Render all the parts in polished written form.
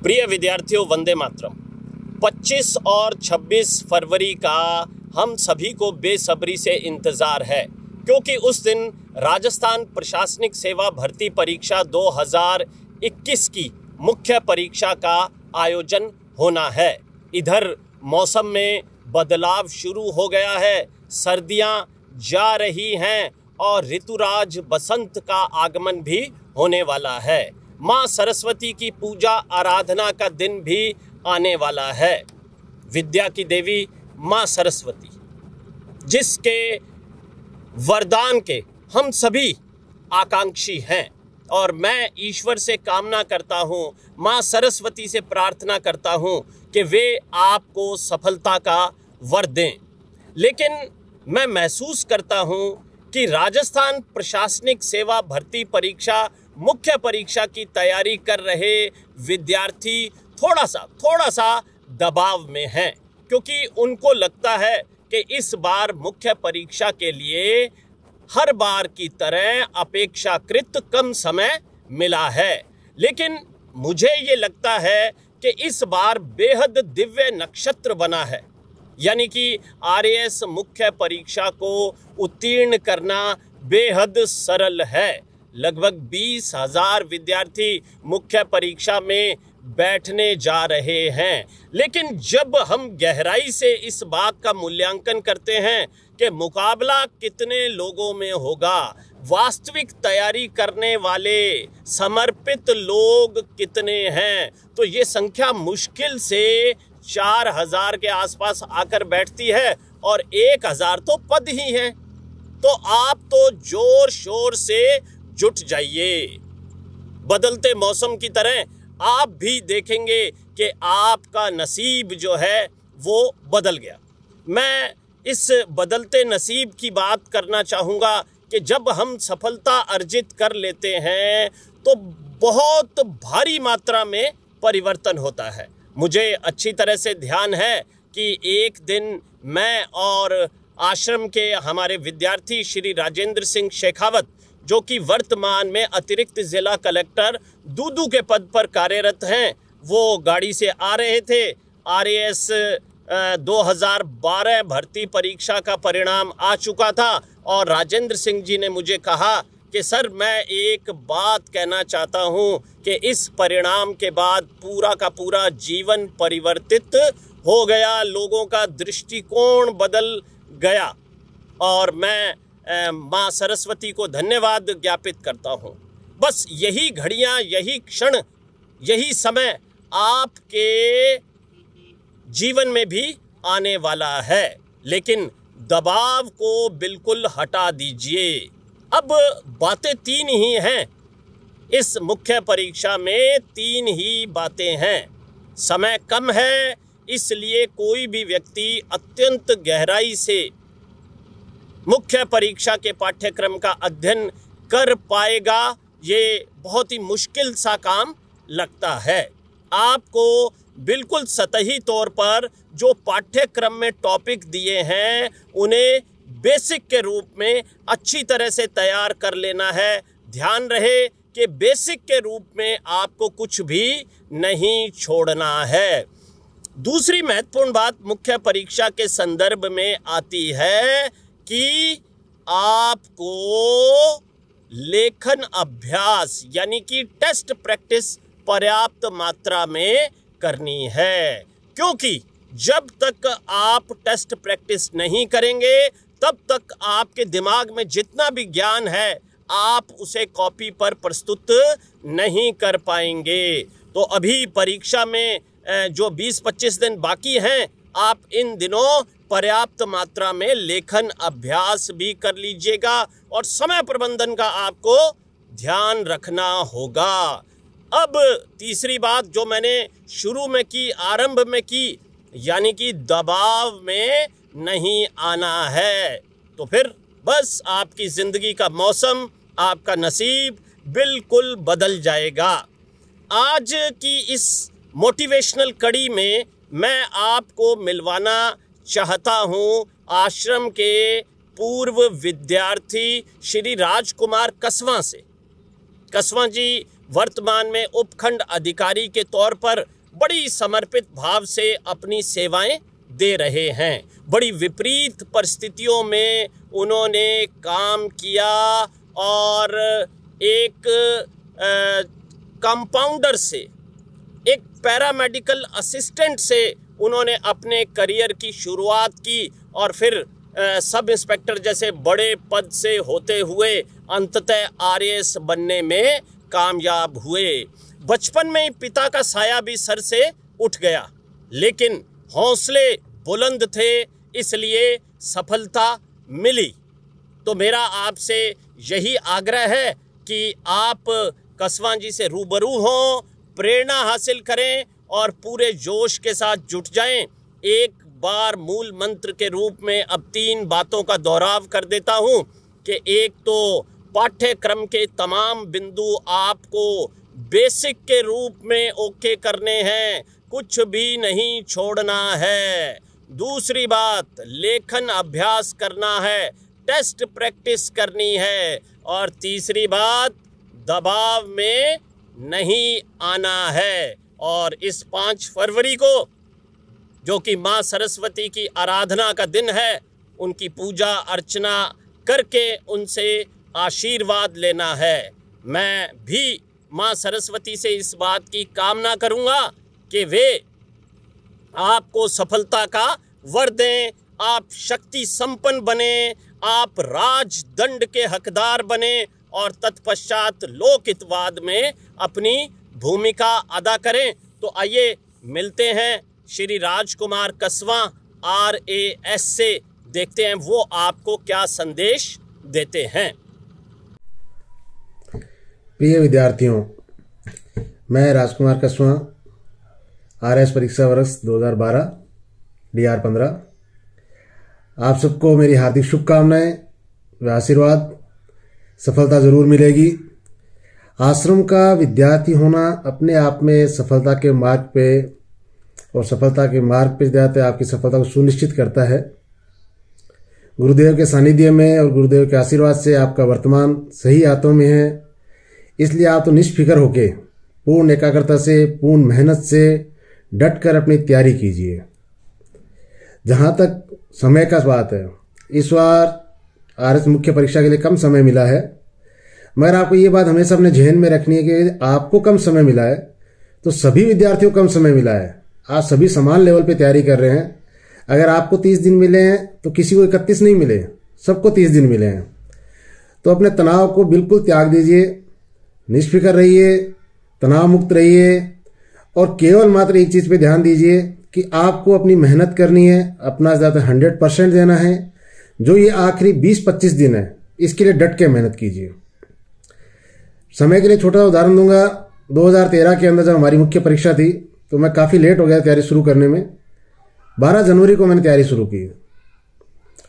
प्रिय विद्यार्थियों, वंदे मातरम। 25 और 26 फरवरी का हम सभी को बेसब्री से इंतज़ार है, क्योंकि उस दिन राजस्थान प्रशासनिक सेवा भर्ती परीक्षा 2021 की मुख्य परीक्षा का आयोजन होना है। इधर मौसम में बदलाव शुरू हो गया है, सर्दियां जा रही हैं और ऋतुराज बसंत का आगमन भी होने वाला है। माँ सरस्वती की पूजा आराधना का दिन भी आने वाला है। विद्या की देवी माँ सरस्वती, जिसके वरदान के हम सभी आकांक्षी हैं, और मैं ईश्वर से कामना करता हूँ, माँ सरस्वती से प्रार्थना करता हूँ कि वे आपको सफलता का वर दें। लेकिन मैं महसूस करता हूँ कि राजस्थान प्रशासनिक सेवा भर्ती परीक्षा मुख्य परीक्षा की तैयारी कर रहे विद्यार्थी थोड़ा सा दबाव में हैं, क्योंकि उनको लगता है कि इस बार मुख्य परीक्षा के लिए हर बार की तरह अपेक्षाकृत कम समय मिला है। लेकिन मुझे ये लगता है कि इस बार बेहद दिव्य नक्षत्र बना है, यानी कि आरएएस मुख्य परीक्षा को उत्तीर्ण करना बेहद सरल है। लगभग 20,000 विद्यार्थी मुख्य परीक्षा में बैठने जा रहे हैं। लेकिन जब हम गहराई से इस बात का मूल्यांकन करते हैं कि मुकाबला कितने लोगों में होगा, वास्तविक तैयारी करने वाले समर्पित लोग कितने हैं, तो ये संख्या मुश्किल से 4,000 के आसपास आकर बैठती है, और 1,000 तो पद ही हैं। तो आप तो जोर शोर से जुट जाइए। बदलते मौसम की तरह आप भी देखेंगे कि आपका नसीब जो है वो बदल गया। मैं इस बदलते नसीब की बात करना चाहूँगा कि जब हम सफलता अर्जित कर लेते हैं तो बहुत भारी मात्रा में परिवर्तन होता है। मुझे अच्छी तरह से ध्यान है कि एक दिन मैं और आश्रम के हमारे विद्यार्थी श्री राजेंद्र सिंह शेखावत, जो कि वर्तमान में अतिरिक्त जिला कलेक्टर दूदू के पद पर कार्यरत हैं, वो गाड़ी से आ रहे थे। आरएएस 2012 भर्ती परीक्षा का परिणाम आ चुका था, और राजेंद्र सिंह जी ने मुझे कहा कि सर, मैं एक बात कहना चाहता हूं कि इस परिणाम के बाद पूरा का पूरा जीवन परिवर्तित हो गया, लोगों का दृष्टिकोण बदल गया, और मैं माँ सरस्वती को धन्यवाद ज्ञापित करता हूँ। बस यही घड़ियाँ, यही क्षण, यही समय आपके जीवन में भी आने वाला है। लेकिन दबाव को बिल्कुल हटा दीजिए। अब बातें 3 ही हैं। इस मुख्य परीक्षा में 3 ही बातें हैं। समय कम है, इसलिए कोई भी व्यक्ति अत्यंत गहराई से मुख्य परीक्षा के पाठ्यक्रम का अध्ययन कर पाएगा, ये बहुत ही मुश्किल सा काम लगता है। आपको बिल्कुल सतही तौर पर जो पाठ्यक्रम में टॉपिक दिए हैं उन्हें बेसिक के रूप में अच्छी तरह से तैयार कर लेना है। ध्यान रहे कि बेसिक के रूप में आपको कुछ भी नहीं छोड़ना है। दूसरी महत्वपूर्ण बात मुख्य परीक्षा के संदर्भ में आती है कि आपको लेखन अभ्यास, यानी कि टेस्ट प्रैक्टिस पर्याप्त मात्रा में करनी है, क्योंकि जब तक आप टेस्ट प्रैक्टिस नहीं करेंगे तब तक आपके दिमाग में जितना भी ज्ञान है आप उसे कॉपी पर प्रस्तुत नहीं कर पाएंगे। तो अभी परीक्षा में जो 20-25 दिन बाकी हैं, आप इन दिनों पर्याप्त मात्रा में लेखन अभ्यास भी कर लीजिएगा, और समय प्रबंधन का आपको ध्यान रखना होगा। अब तीसरी बात जो मैंने शुरू में की, आरंभ में की, यानी कि दबाव में नहीं आना है, तो फिर बस आपकी ज़िंदगी का मौसम, आपका नसीब बिल्कुल बदल जाएगा। आज की इस मोटिवेशनल कड़ी में मैं आपको मिलवाना चाहता हूँ आश्रम के पूर्व विद्यार्थी श्री राजकुमार कसवां से। कसवां जी वर्तमान में उपखंड अधिकारी के तौर पर बड़ी समर्पित भाव से अपनी सेवाएं दे रहे हैं। बड़ी विपरीत परिस्थितियों में उन्होंने काम किया और एक कंपाउंडर से, एक पैरामेडिकल असिस्टेंट से उन्होंने अपने करियर की शुरुआत की और फिर सब इंस्पेक्टर जैसे बड़े पद से होते हुए अंततः आरएएस बनने में कामयाब हुए। बचपन में पिता का साया भी सर से उठ गया, लेकिन हौसले बुलंद थे, इसलिए सफलता मिली। तो मेरा आपसे यही आग्रह है कि आप कसवां जी से रूबरू हों, प्रेरणा हासिल करें और पूरे जोश के साथ जुट जाएं। एक बार मूल मंत्र के रूप में अब 3 बातों का दोहराव कर देता हूं कि एक तो पाठ्यक्रम के तमाम बिंदु आपको बेसिक के रूप में ओके करने हैं, कुछ भी नहीं छोड़ना है। दूसरी बात, लेखन अभ्यास करना है, टेस्ट प्रैक्टिस करनी है। और तीसरी बात, दबाव में नहीं आना है। और इस 5 फरवरी को, जो कि माँ सरस्वती की आराधना का दिन है, उनकी पूजा अर्चना करके उनसे आशीर्वाद लेना है। मैं भी माँ सरस्वती से इस बात की कामना करूँगा कि वे आपको सफलता का वर दें, आप शक्ति संपन्न बने, आप राजदंड के हकदार बने और तत्पश्चात लोकहितवाद में अपनी भूमिका अदा करें। तो आइए मिलते हैं श्री राजकुमार कसवां आरएएस से, देखते हैं वो आपको क्या संदेश देते हैं। प्रिय विद्यार्थियों, मैं राजकुमार कसवां आरएएस परीक्षा वर्ष 2012 DR 15, आप सबको मेरी हार्दिक शुभकामनाएं व आशीर्वाद। सफलता जरूर मिलेगी। आश्रम का विद्यार्थी होना अपने आप में सफलता के मार्ग पे और सफलता के मार्ग पे जाते आपकी सफलता को सुनिश्चित करता है। गुरुदेव के सानिध्य में और गुरुदेव के आशीर्वाद से आपका वर्तमान सही हाथों में है, इसलिए आप तो निष्फिक्र होके पूर्ण एकाग्रता से, पूर्ण मेहनत से डट कर अपनी तैयारी कीजिए। जहाँ तक समय का बात है, इस बार आरएएस मुख्य परीक्षा के लिए कम समय मिला है, मगर आपको ये बात हमेशा अपने जहन में रखनी है कि आपको कम समय मिला है तो सभी विद्यार्थियों को कम समय मिला है। आप सभी समान लेवल पे तैयारी कर रहे हैं। अगर आपको 30 दिन मिले हैं तो किसी को 31 नहीं मिले, सबको 30 दिन मिले हैं। तो अपने तनाव को बिल्कुल त्याग दीजिए, निष्फिक्र रहिए, तनाव मुक्त रहिए और केवल मात्र एक चीज पे ध्यान दीजिए कि आपको अपनी मेहनत करनी है, अपना ज़्यादा 100% देना है। जो ये आखिरी 20-25 दिन है, इसके लिए डट के मेहनत कीजिए। समय के लिए छोटा सा उदाहरण दूंगा। 2013 के अंदर जब हमारी मुख्य परीक्षा थी तो मैं काफ़ी लेट हो गया तैयारी शुरू करने में। 12 जनवरी को मैंने तैयारी शुरू की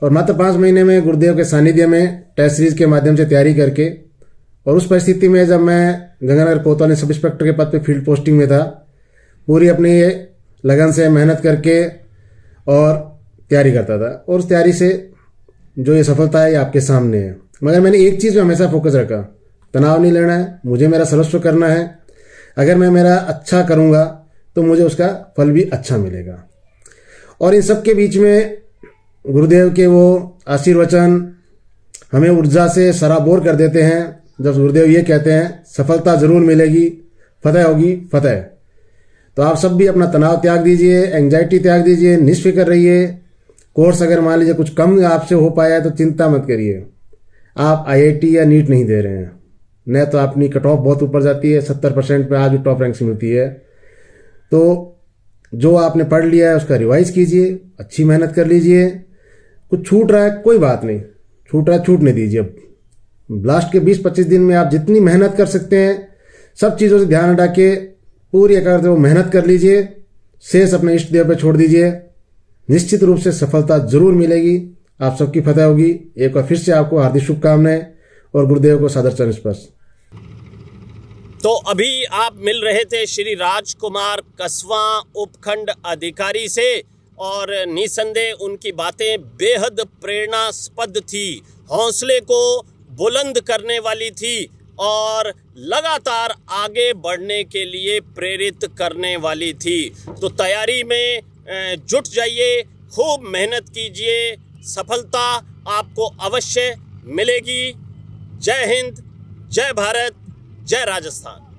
और मात्र 5 महीने में गुरुदेव के सानिध्य में टेस्ट सीरीज के माध्यम से तैयारी करके, और उस परिस्थिति में जब मैं गंगानगर कोतवाली सब इंस्पेक्टर के पद पे फील्ड पोस्टिंग में था, पूरी अपनी लगन से मेहनत करके और तैयारी करता था। और उस तैयारी से जो ये सफलता है ये आपके सामने है। मगर मैंने एक चीज़ पे हमेशा फोकस रखा, तनाव नहीं लेना है, मुझे मेरा सर्वस्व करना है। अगर मैं मेरा अच्छा करूँगा तो मुझे उसका फल भी अच्छा मिलेगा। और इन सब के बीच में गुरुदेव के वो आशीर्वचन हमें ऊर्जा से सराबोर कर देते हैं। जब गुरुदेव ये कहते हैं सफलता जरूर मिलेगी, फतेह होगी फतेह। तो आप सब भी अपना तनाव त्याग दीजिए, एंजाइटी त्याग दीजिए, निष्फिक्र रहिए। कोर्स अगर मान लीजिए कुछ कम आपसे हो पाया है तो चिंता मत करिए। आप IIT या नीट नहीं दे रहे हैं, न तो अपनी कट ऑफ बहुत ऊपर जाती है, 70% पे आज भी टॉप रैंक से मिलती है। तो जो आपने पढ़ लिया है उसका रिवाइज कीजिए, अच्छी मेहनत कर लीजिए। कुछ छूट रहा है कोई बात नहीं, छूट रहा है छूटने दीजिए। अब लास्ट के 20-25 दिन में आप जितनी मेहनत कर सकते हैं सब चीज़ों से ध्यान हटा के पूरी एकाग्रता से मेहनत कर लीजिए। शेष अपने इष्ट देव पे छोड़ दीजिए। निश्चित रूप से सफलता जरूर मिलेगी, आप सबकी फतेह होगी। एक बार फिर से आपको हार्दिक शुभकामनाएं और गुरुदेव को सादर चरण स्पर्श। तो अभी आप मिल रहे थे श्री राजकुमार कसवां उपखंड अधिकारी से, और निसंदेह उनकी बातें बेहद प्रेरणास्पद थी, हौसले को बुलंद करने वाली थी। और लगातार आगे बढ़ने के लिए प्रेरित करने वाली थी। तो तैयारी में जुट जाइए, खूब मेहनत कीजिए, सफलता आपको अवश्य मिलेगी। जय हिंद, जय भारत, जय राजस्थान।